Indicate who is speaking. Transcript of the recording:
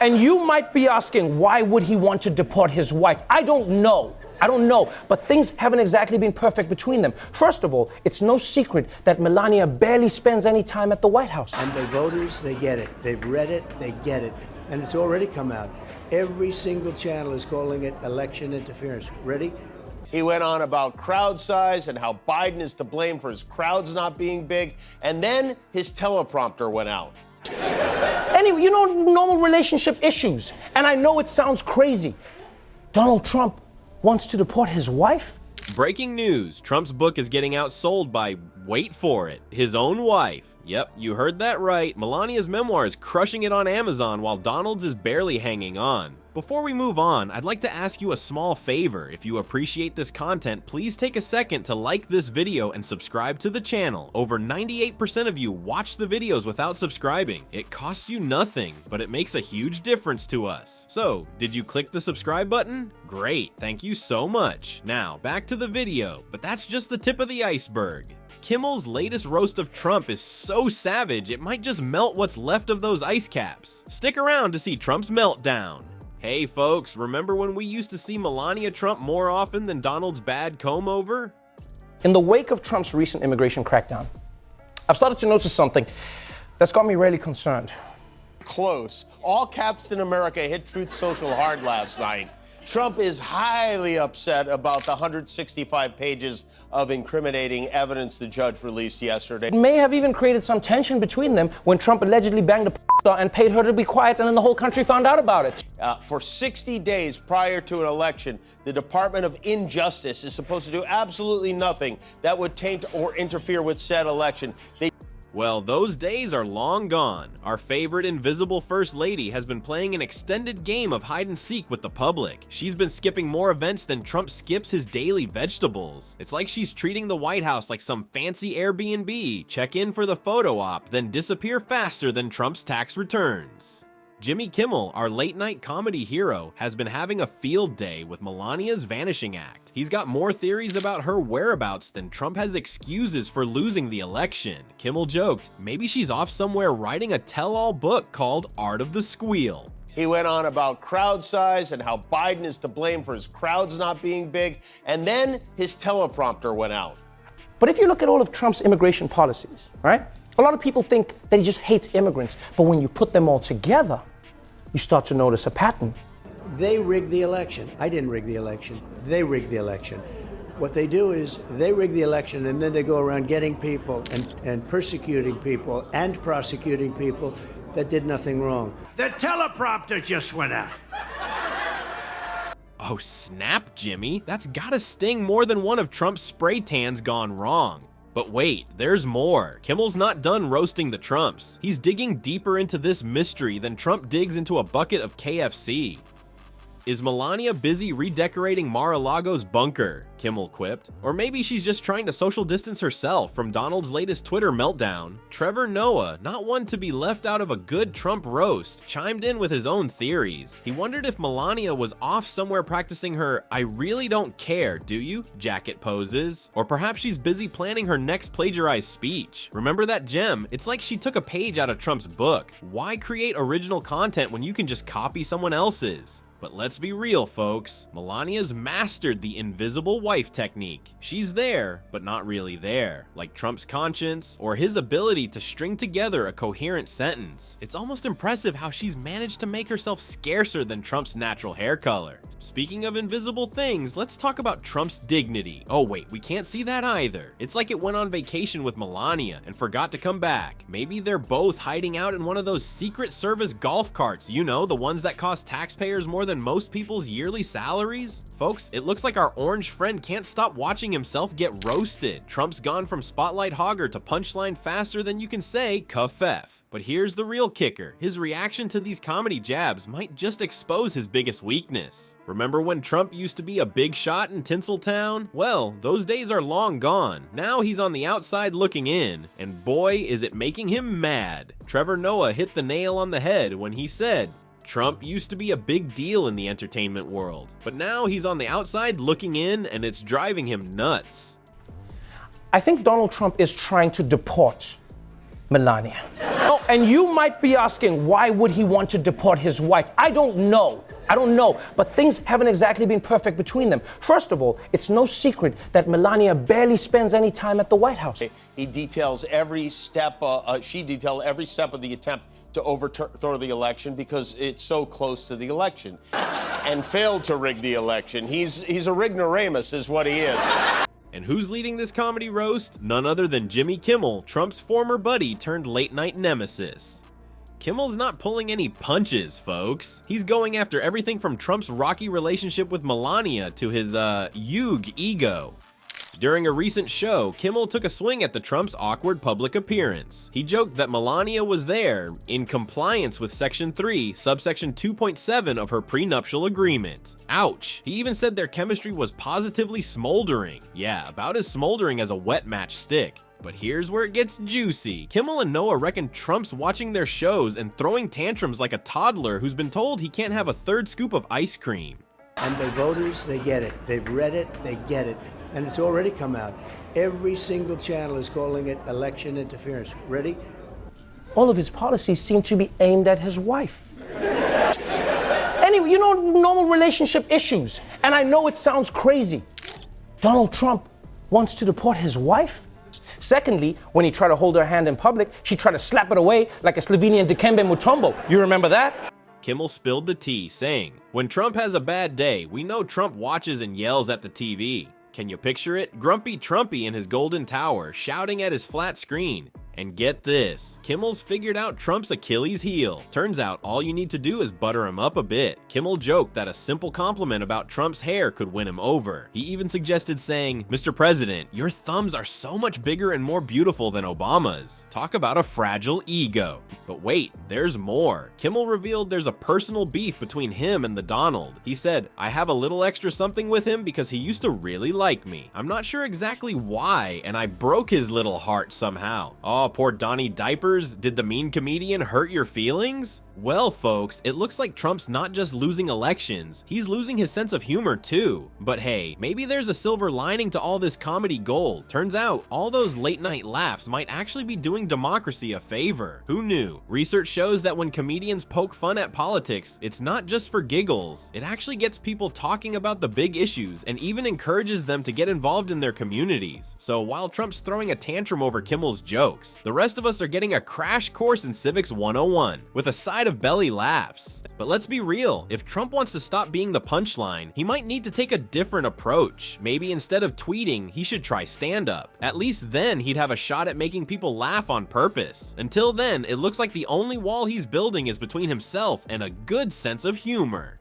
Speaker 1: And you might be asking, why would he want to deport his wife? I don't know. But things haven't exactly been perfect between them. First of all, it's no secret that Melania barely spends any time at the White House.
Speaker 2: And the voters, they get it. They've read it, they get it. And it's already come out. Every single channel is calling it election interference. Ready?
Speaker 3: He went on about crowd size and how Biden is to blame for his crowds not being big. And then his teleprompter went out.
Speaker 1: Anyway, normal relationship issues. And I know it sounds crazy. Donald Trump wants to deport his wife?
Speaker 4: Breaking news, Trump's book is getting outsold by, wait for it, his own wife. Yep, you heard that right. Melania's memoir is crushing it on Amazon while Donald's is barely hanging on. Before we move on, I'd like to ask you a small favor. If you appreciate this content, please take a second to like this video and subscribe to the channel. Over 98% of you watch the videos without subscribing. It costs you nothing, but it makes a huge difference to us. So, did you click the subscribe button? Great, thank you so much. Now, back to the video, but that's just the tip of the iceberg. Kimmel's latest roast of Trump is so savage, it might just melt what's left of those ice caps. Stick around to see Trump's meltdown. Hey folks, remember when we used to see Melania Trump more often than Donald's bad comb over?
Speaker 1: In the wake of Trump's recent immigration crackdown, I've started to notice something that's got me really concerned.
Speaker 3: Close. All caps in America hit Truth Social hard last night. Trump is highly upset about the 165 pages of incriminating evidence the judge released yesterday.
Speaker 1: It may have even created some tension between them when Trump allegedly banged a star and paid her to be quiet, and then the whole country found out about it.
Speaker 3: For 60 days prior to an election, the Department of Injustice is supposed to do absolutely nothing that would taint or interfere with said election.
Speaker 4: Well, those days are long gone. Our favorite invisible first lady has been playing an extended game of hide and seek with the public. She's been skipping more events than Trump skips his daily vegetables. It's like she's treating the White House like some fancy Airbnb, check in for the photo op, then disappear faster than Trump's tax returns. Jimmy Kimmel, our late-night comedy hero, has been having a field day with Melania's vanishing act. He's got more theories about her whereabouts than Trump has excuses for losing the election. Kimmel joked, maybe she's off somewhere writing a tell-all book called Art of the Squeal.
Speaker 3: He went on about crowd size and how Biden is to blame for his crowds not being big, and then his teleprompter went out.
Speaker 1: But if you look at all of Trump's immigration policies, right? A lot of people think that he just hates immigrants, but when you put them all together, you start to notice a pattern.
Speaker 2: They rigged the election. I didn't rig the election. They rigged the election. What they do is they rig the election and then they go around getting people and persecuting people and prosecuting people that did nothing wrong.
Speaker 5: The teleprompter just went out.
Speaker 4: Oh snap, Jimmy. That's gotta sting more than one of Trump's spray tans gone wrong. But wait, there's more. Kimmel's not done roasting the Trumps. He's digging deeper into this mystery than Trump digs into a bucket of KFC. Is Melania busy redecorating Mar-a-Lago's bunker? Kimmel quipped. Or maybe she's just trying to social distance herself from Donald's latest Twitter meltdown. Trevor Noah, not one to be left out of a good Trump roast, chimed in with his own theories. He wondered if Melania was off somewhere practicing her "I really don't care, do you?" jacket poses. Or perhaps she's busy planning her next plagiarized speech. Remember that gem? It's like she took a page out of Trump's book. Why create original content when you can just copy someone else's? But let's be real, folks. Melania's mastered the invisible wife technique. She's there, but not really there. Like Trump's conscience, or his ability to string together a coherent sentence. It's almost impressive how she's managed to make herself scarcer than Trump's natural hair color. Speaking of invisible things, let's talk about Trump's dignity. Oh wait, we can't see that either. It's like it went on vacation with Melania and forgot to come back. Maybe they're both hiding out in one of those Secret Service golf carts, you know, the ones that cost taxpayers more than most people's yearly salaries? Folks, it looks like our orange friend can't stop watching himself get roasted. Trump's gone from spotlight hogger to punchline faster than you can say cuff-F. But here's the real kicker. His reaction to these comedy jabs might just expose his biggest weakness. Remember when Trump used to be a big shot in Tinseltown? Well, those days are long gone. Now he's on the outside looking in, and boy, is it making him mad. Trevor Noah hit the nail on the head when he said, Trump used to be a big deal in the entertainment world, but now he's on the outside looking in, and it's driving him nuts.
Speaker 1: I think Donald Trump is trying to deport Melania. Oh, and you might be asking, why would he want to deport his wife? I don't know. But things haven't exactly been perfect between them. First of all, it's no secret that Melania barely spends any time at the White House.
Speaker 3: He details every step, she detailed every step of the attempt to overthrow the election because it's so close to the election and failed to rig the election. He's a rignoramus is what he is.
Speaker 4: And who's leading this comedy roast? None other than Jimmy Kimmel, Trump's former buddy turned late-night nemesis. Kimmel's not pulling any punches, folks. He's going after everything from Trump's rocky relationship with Melania to his, huge ego. During a recent show, Kimmel took a swing at the Trump's awkward public appearance. He joked that Melania was there in compliance with Section 3, subsection 2.7 of her prenuptial agreement. Ouch. He even said their chemistry was positively smoldering. Yeah, about as smoldering as a wet match stick. But here's where it gets juicy. Kimmel and Noah reckon Trump's watching their shows and throwing tantrums like a toddler who's been told he can't have a third scoop of ice cream.
Speaker 2: And the voters, they get it. They've read it, they get it. And it's already come out. Every single channel is calling it election interference. Ready?
Speaker 1: All of his policies seem to be aimed at his wife. Anyway, normal relationship issues. And I know it sounds crazy. Donald Trump wants to deport his wife? Secondly, when he tried to hold her hand in public, she tried to slap it away like a Slovenian Dikembe Mutombo. You remember that?
Speaker 4: Kimmel spilled the tea, saying, "When Trump has a bad day, we know Trump watches and yells at the TV. Can you picture it? Grumpy Trumpy in his golden tower, shouting at his flat screen. And get this, Kimmel's figured out Trump's Achilles heel. Turns out all you need to do is butter him up a bit. Kimmel joked that a simple compliment about Trump's hair could win him over. He even suggested saying, "Mr. President, your thumbs are so much bigger and more beautiful than Obama's." Talk about a fragile ego. But wait, there's more. Kimmel revealed there's a personal beef between him and the Donald. He said, "I have a little extra something with him because he used to really like me. I'm not sure exactly why, and I broke his little heart somehow." Oh, poor Donnie Diapers. Did the mean comedian hurt your feelings? Well, folks, it looks like Trump's not just losing elections, he's losing his sense of humor too. But hey, maybe there's a silver lining to all this comedy gold. Turns out, all those late night laughs might actually be doing democracy a favor. Who knew? Research shows that when comedians poke fun at politics, it's not just for giggles. It actually gets people talking about the big issues and even encourages them to get involved in their communities. So while Trump's throwing a tantrum over Kimmel's jokes, the rest of us are getting a crash course in Civics 101 with a side of belly laughs. But let's be real, if Trump wants to stop being the punchline, he might need to take a different approach. Maybe instead of tweeting, he should try stand-up. At least then he'd have a shot at making people laugh on purpose. Until then, it looks like the only wall he's building is between himself and a good sense of humor.